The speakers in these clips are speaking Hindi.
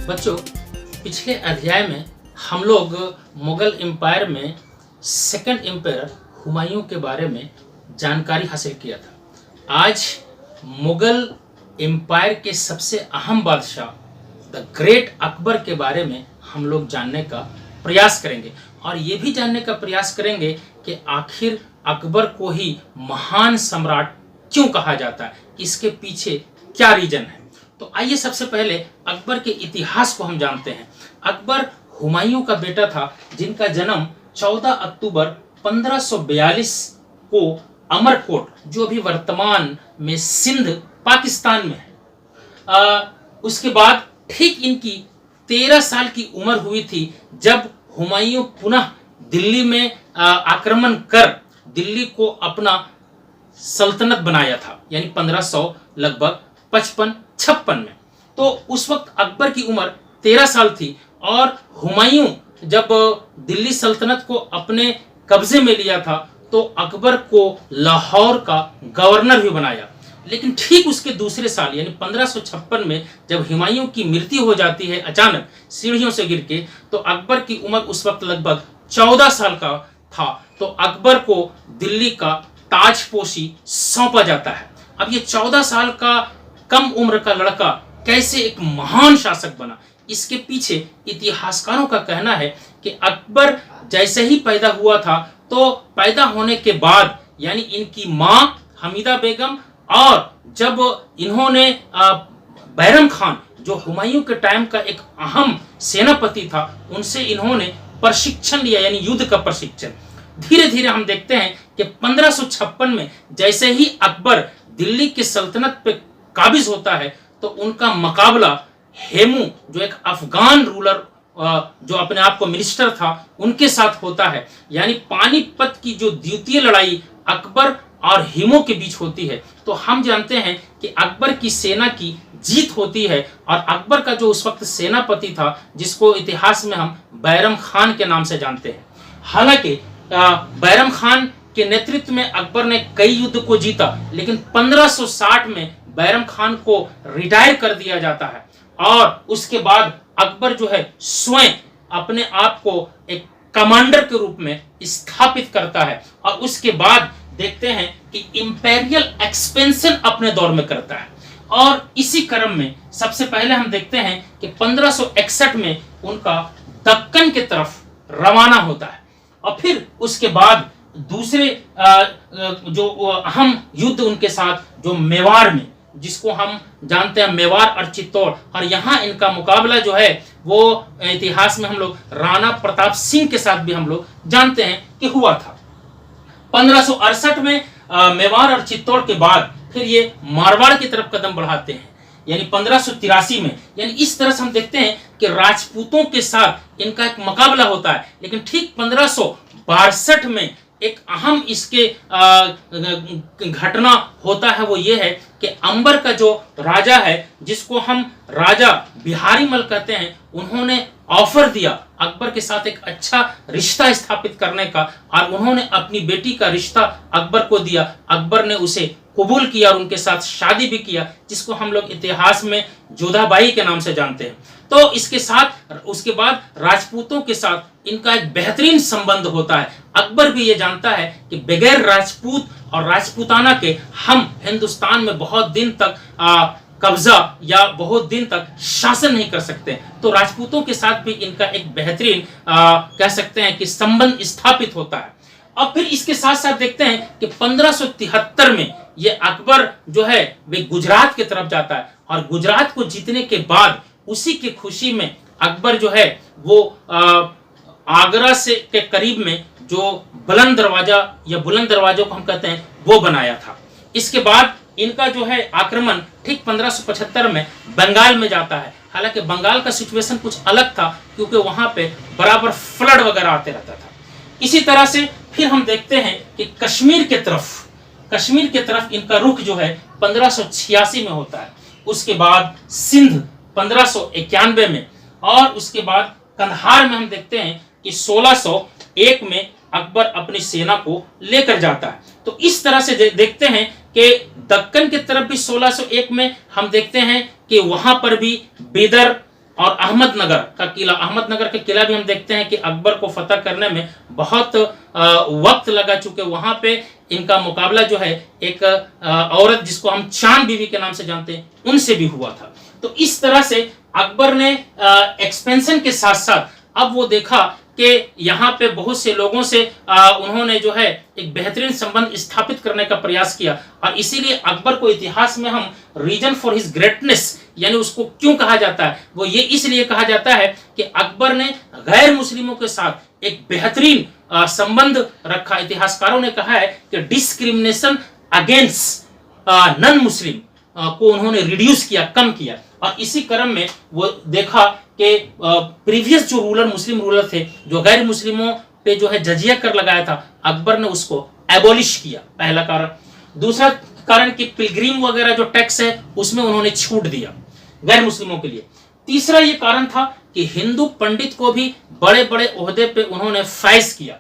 बच्चों, पिछले अध्याय में हम लोग मुगल एम्पायर में सेकंड एम्पायर हुमायूं के बारे में जानकारी हासिल किया था। आज मुगल एम्पायर के सबसे अहम बादशाह द ग्रेट अकबर के बारे में हम लोग जानने का प्रयास करेंगे और ये भी जानने का प्रयास करेंगे कि आखिर अकबर को ही महान सम्राट क्यों कहा जाता है, इसके पीछे क्या रीजन है। तो आइए सबसे पहले अकबर के इतिहास को हम जानते हैं। अकबर हुमायूं का बेटा था जिनका जन्म 14 अक्टूबर 1542 को अमरकोट, जो अभी वर्तमान में सिंध पाकिस्तान में है। उसके बाद ठीक इनकी 13 साल की उम्र हुई थी जब हुमायूं पुनः दिल्ली में आक्रमण कर दिल्ली को अपना सल्तनत बनाया था, यानी 1500 लगभग 55-56 में। तो उस वक्त अकबर की उम्र 13 साल थी और हुमायूं जब दिल्ली सल्तनत को अपने कब्जे में लिया था तो अकबर को लाहौर का गवर्नर भी बनाया। लेकिन ठीक उसके दूसरे साल यानी 1556 में जब हुमायूं की मृत्यु हो जाती है अचानक सीढ़ियों से गिर के, तो अकबर की उम्र उस वक्त लगभग 14 साल का था। तो अकबर को दिल्ली का ताजपोशी सौंपा जाता है। अब ये 14 साल का कम उम्र का लड़का कैसे एक महान शासक बना, इसके पीछे इतिहासकारों का कहना है कि अकबर जैसे ही पैदा हुआ था तो पैदा होने के बाद यानी इनकी माँ हमीदा बेगम और जब इन्होंने बैरम खान जो हुमायूं के टाइम का एक अहम सेनापति था उनसे इन्होंने प्रशिक्षण लिया, यानी युद्ध का प्रशिक्षण। धीरे धीरे हम देखते हैं कि 1556 में जैसे ही अकबर दिल्ली की सल्तनत पे काबिज होता है तो उनका मुकाबला हेमू जो एक अफगान रूलर जो अपने आप को मिनिस्टर था उनके साथ होता है। यानी पानीपत की जो द्वितीय लड़ाई अकबर और हेमू के बीच होती है। तो हम जानते हैं कि अकबर की सेना की जीत होती है और अकबर का जो उस वक्त सेनापति था जिसको इतिहास में हम बैरम खान के नाम से जानते हैं। हालांकि बैरम खान के नेतृत्व में अकबर ने कई युद्ध को जीता, लेकिन 1560 में बैरम खान को रिटायर कर दिया जाता है और उसके बाद अकबर जो है स्वयं अपने आप को एक कमांडर के रूप में स्थापित करता है और उसके बाद देखते हैं कि इंपेरियल एक्सपेंशन अपने दौर में करता है। और इसी क्रम में सबसे पहले हम देखते हैं कि 1561 में उनका दक्कन की तरफ रवाना होता है और फिर उसके बाद दूसरे जो अहम युद्ध उनके साथ जो मेवाड़ में, जिसको हम जानते हैं मेवाड़ और चित्तौड़, और यहाँ इनका मुकाबला जो है वो इतिहास में हम लोग राणा प्रताप सिंह के साथ भी हम लोग जानते हैं कि हुआ था। 1568 में मेवाड़ और चित्तौड़ के बाद फिर ये मारवाड़ की तरफ कदम बढ़ाते हैं, यानी 1583 में। यानी इस तरह से हम देखते हैं कि राजपूतों के साथ इनका एक मुकाबला होता है। लेकिन ठीक 1562 में एक अहम इसके घटना होता है, वो ये है कि अंबर का जो राजा है जिसको हम राजा बिहारी मल कहते हैं, उन्होंने ऑफर दिया अकबर के साथ एक अच्छा रिश्ता स्थापित करने का और उन्होंने अपनी बेटी का रिश्ता अकबर को दिया। अकबर ने उसे कबूल किया और उनके साथ शादी भी किया, जिसको हम लोग इतिहास में जोधाबाई के नाम से जानते हैं। तो इसके साथ उसके बाद राजपूतों के साथ इनका एक बेहतरीन संबंध होता है। अकबर भी ये जानता है कि बगैर राजपूत और राजपूताना के हम हिंदुस्तान में बहुत दिन तक कब्जा या बहुत दिन तक शासन नहीं कर सकते। तो राजपूतों के साथ भी इनका एक बेहतरीन कह सकते हैं कि संबंध स्थापित होता है। और फिर इसके साथ साथ देखते हैं कि 1573 में ये अकबर जो है वे गुजरात की तरफ जाता है और गुजरात को जीतने के बाद उसी की खुशी में अकबर जो है वो आगरा से के करीब में जो बुलंद दरवाजा या बुलंद दरवाजों को हम कहते हैं वो बनाया था। इसके बाद इनका जो है आक्रमण ठीक 1575 में बंगाल में जाता है। हालांकि बंगाल का सिचुएशन कुछ अलग था क्योंकि वहां पे बराबर फ्लड वगैरह आते रहता था। इसी तरह से फिर हम देखते हैं कि कश्मीर के तरफ इनका रुख जो है 1586 में होता है। उसके बाद सिंध 1591 में और उसके बाद कंधार में हम देखते हैं कि 1601 में अकबर अपनी सेना को लेकर जाता है। तो इस तरह से देखते हैं कि दक्कन की तरफ भी 1601 में हम देखते हैं कि वहां पर भी बीदर और अहमदनगर का किला, अहमदनगर का किला भी हम देखते हैं कि अकबर को फतह करने में बहुत वक्त लगा, चुके वहां पे इनका मुकाबला जो है एक औरत जिसको हम चांद बीवी के नाम से जानते हैं उनसे भी हुआ था। तो इस तरह से अकबर ने एक्सपेंशन के साथ साथ अब वो देखा कि यहाँ पे बहुत से लोगों से उन्होंने जो है एक बेहतरीन संबंध स्थापित करने का प्रयास किया, और इसीलिए अकबर को इतिहास में हम रीजन फॉर हिज ग्रेटनेस, यानी उसको क्यों कहा जाता है, वो ये इसलिए कहा जाता है कि अकबर ने गैर मुस्लिमों के साथ एक बेहतरीन संबंध रखा। इतिहासकारों ने कहा है कि डिस्क्रिमिनेशन अगेंस्ट नॉन मुस्लिम को उन्होंने रिड्यूस किया, कम किया, और इसी क्रम में वो देखा कि प्रीवियस जो रूलर, मुस्लिम रूलर थे, जो गैर मुस्लिमों पे जो है जजिया कर लगाया था, अकबर ने उसको एबॉलिश किया, पहला कारण। दूसरा कारण कि पिलग्रिम वगैरह जो टैक्स है उसमें उन्होंने छूट दिया गैर मुस्लिमों के लिए। तीसरा ये कारण था कि हिंदू पंडित को भी बड़े बड़े ओहदे पे उन्होंने फैज किया।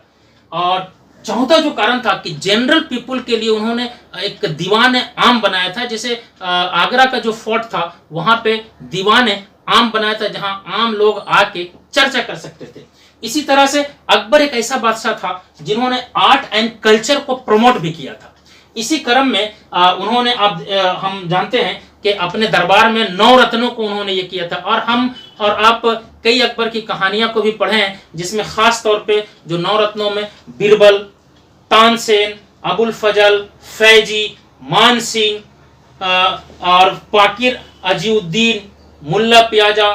और चौथा जो कारण था कि जनरल पीपुल के लिए उन्होंने एक दीवान आम बनाया था। जैसे आगरा का जो फोर्ट था वहां पे दीवान आम बनाया था, जहां आम लोग आके चर्चा कर सकते थे। इसी तरह से अकबर एक ऐसा बादशाह था जिन्होंने आर्ट एंड कल्चर को प्रमोट भी किया था। इसी क्रम में उन्होंने, अब हम जानते हैं कि अपने दरबार में 9 रत्नों को उन्होंने ये किया था, और हम और आप कई अकबर की कहानियां को भी पढ़े हैं, जिसमें खास तौर पे जो 9 रत्नों में बीरबल, तानसेन, अबुल फजल, फैजी, मान सिंह और पाकिर अजीउद्दीन, मुल्ला प्याजा,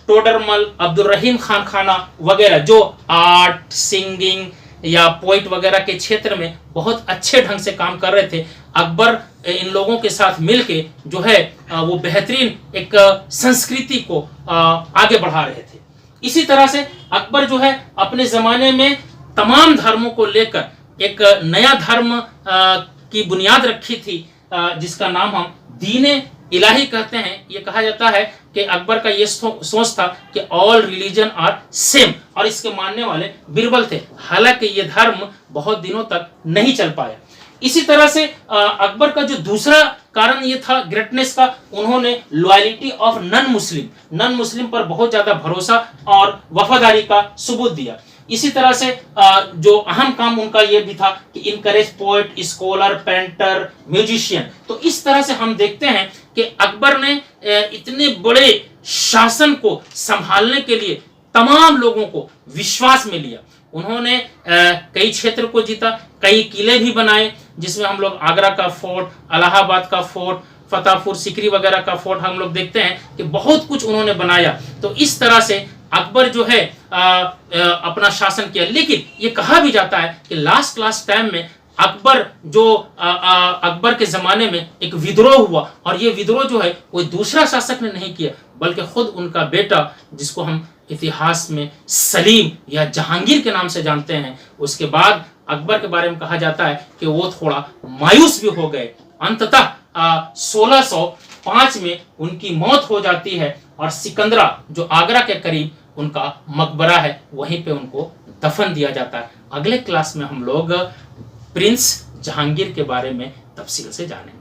टोडरमल, अब्दुल रहीम खान खाना वगैरह जो आर्ट, सिंगिंग या पोइट वगैरह के क्षेत्र में बहुत अच्छे ढंग से काम कर रहे थे। अकबर इन लोगों के साथ मिलके जो है वो बेहतरीन एक संस्कृति को आगे बढ़ा रहे थे। इसी तरह से अकबर जो है अपने जमाने में तमाम धर्मों को लेकर एक नया धर्म की बुनियाद रखी थी, जिसका नाम हम दीन इलाही कहते हैं। ये कहा जाता है कि अकबर का ये सोच था कि ऑल रिलीजन आर सेम, और इसके मानने वाले बीरबल थे। हालांकि ये धर्म बहुत दिनों तक नहीं चल पाया। इसी तरह से अकबर का जो दूसरा कारण ये था ग्रेटनेस का, उन्होंने लॉयलिटी ऑफ नॉन मुस्लिम पर बहुत ज्यादा भरोसा और वफादारी का सबूत दिया। इसी तरह से जो अहम काम उनका ये भी था कि encourage poet, scholar, painter, musician. तो इस तरह से हम देखते हैं कि अकबर ने इतने बड़े शासन को संभालने के लिए तमाम लोगों को विश्वास में लिया। उन्होंने कई क्षेत्र को जीता, कई किले भी बनाए, जिसमें हम लोग आगरा का फोर्ट, इलाहाबाद का फोर्ट, फतेहपुर सीकरी वगैरह का फोर्ट हम लोग देखते हैं कि बहुत कुछ उन्होंने बनाया। तो इस तरह से अकबर जो है अपना शासन किया। लेकिन ये कहा भी जाता है कि लास्ट टाइम में अकबर के जमाने में एक विद्रोह हुआ, और ये विद्रोह जो है कोई दूसरा शासक ने नहीं किया, बल्कि खुद उनका बेटा, जिसको हम इतिहास में सलीम या जहांगीर के नाम से जानते हैं। उसके बाद अकबर के बारे में कहा जाता है कि वो थोड़ा मायूस भी हो गए। अंततः 1605 में उनकी मौत हो जाती है, और सिकंदरा जो आगरा के करीब उनका मकबरा है, वहीं पे उनको दफन दिया जाता है। अगले क्लास में हम लोग प्रिंस जहांगीर के बारे में तफसील से जानेंगे।